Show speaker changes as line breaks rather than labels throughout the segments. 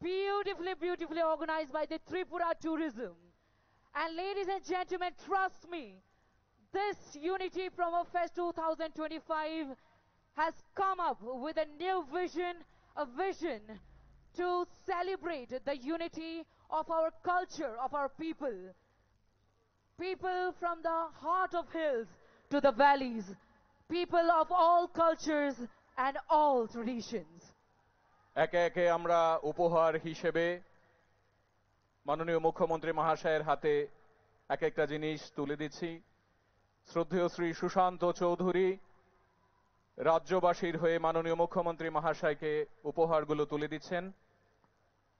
beautifully organized by the Tripura Tourism. And ladies and gentlemen, trust me, this Unity Promo Fest 2025 has come up with a new vision, a vision to celebrate the unity of our culture, of our people. People from the heart of hills to the valleys, people of all cultures and all traditions.
একে একে আমরা উপহার হিসেবে মাননীয় মুখ্যমন্ত্রী মহাশয়ের হাতে এক একটা জিনিস তুলে দিচ্ছি। শ্রদ্ধেয় শ্রী সুশান্ত চৌধুরী রাজ্যবাসীর হয়ে মাননীয় মুখ্যমন্ত্রী মহাশয়কে উপহারগুলো তুলে দিচ্ছেন।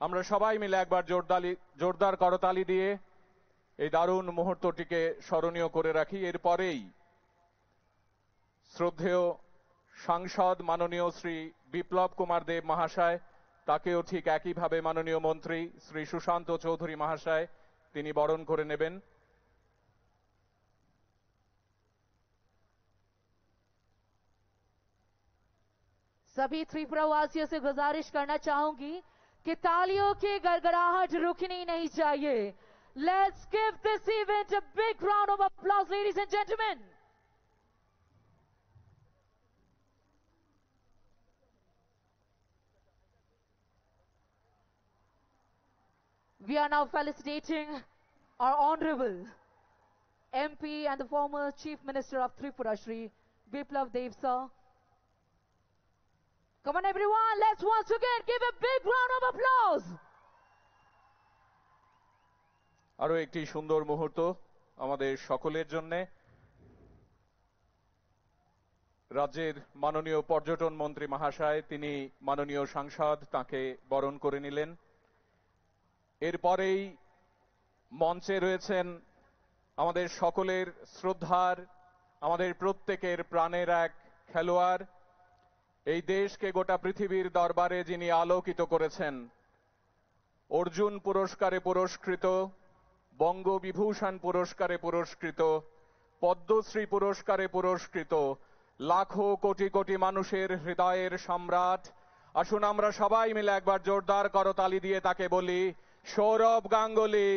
আমরা সবাই মিলে একবার জোরদার করতালি দিয়ে এই দারুণ মুহূর্তটিকে স্মরণীয় করে রাখি। এরপরেই শ্রদ্ধেয় সাংসদ মাননীয় শ্রী বিপ্লব কুমার দেব মহাশয়, তাকেও ঠিক একইভাবে মাননীয় মন্ত্রী শ্রী সুশান্ত চৌধুরী মহাশয় তিনি বরণ করে নেবেন।
सभी त्रिपुरा वासियों से गुजारिश करना चाहूंगी कि तालियों की गड़गड़ाहट रुकनी नहीं चाहिए। Let's give this event a big round of applause, ladies and gentlemen. We are now felicitating our honorable MP and the former Chief Minister of Tripura, Shri Biplav Dev sir. Come on everyone, let's once again give a big round of applause.
আরো একটি সুন্দর মুহূর্ত আমাদের সকলের জন্য। রাজ্যের মাননীয় পর্যটন মন্ত্রী মহাশয় তিনি মাননীয় সাংসদ তাকে বরণ করে নিলেন। এরপরেই মঞ্চে রয়েছেন আমাদের সকলের শ্রদ্ধার, আমাদের প্রত্যেকের প্রাণের এক খেলোয়াড়, এই দেশকে গোটা পৃথিবীর দরবারে যিনি আলোকিত করেছেন, অর্জুন পুরস্কারে পুরস্কৃত, বঙ্গবিভূষণ পুরস্কারে পুরস্কৃত, পদ্মশ্রী পুরস্কারে পুরস্কৃত, লাখো কোটি কোটি মানুষের হৃদয়ের সম্রাট। আসুন আমরা সবাই মিলে একবার জোরদার করতালি দিয়ে তাকে বলি, সৌরভ গাঙ্গুলি,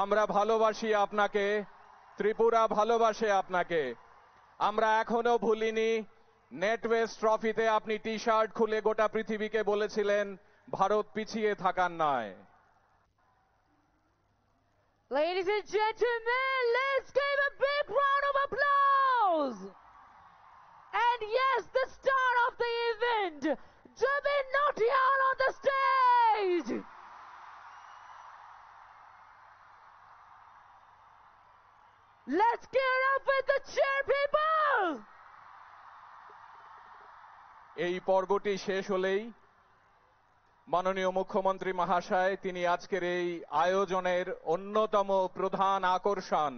আমরা ভালোবাসি আপনাকে, ত্রিপুরা ভালোবাসে আপনাকে। আমরা এখনো ভুলিনি নেটওয়েস্ট ট্রফিতে আপনি টি শার্ট খুলে গোটা পৃথিবীকে বলেছিলেন ভারত পিছিয়ে থাকার নয়।
Ladies and gentlemen, let's give a big round of applause. And yes, the star of the event, Jubin Nautiyal on the stage. Let's gear up with the cheer, people.
এই পর্বটি শেষ হলেই মাননীয় মুখ্যমন্ত্রী মহাশয় তিনি আজকের এই আয়োজনের অন্যতম প্রধান আকর্ষণ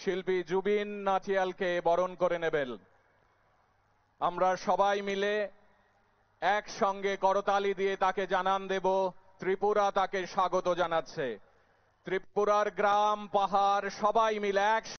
শিল্পী জুবিন নাটিয়ালকে বরণ করে নেবেন। আমরা সবাই মিলে একসঙ্গে করতালি দিয়ে তাকে জানান দেব ত্রিপুরা তাকে স্বাগত জানাচ্ছে। ত্রিপুরার গ্রাম পাহাড় সবাই মিলে এক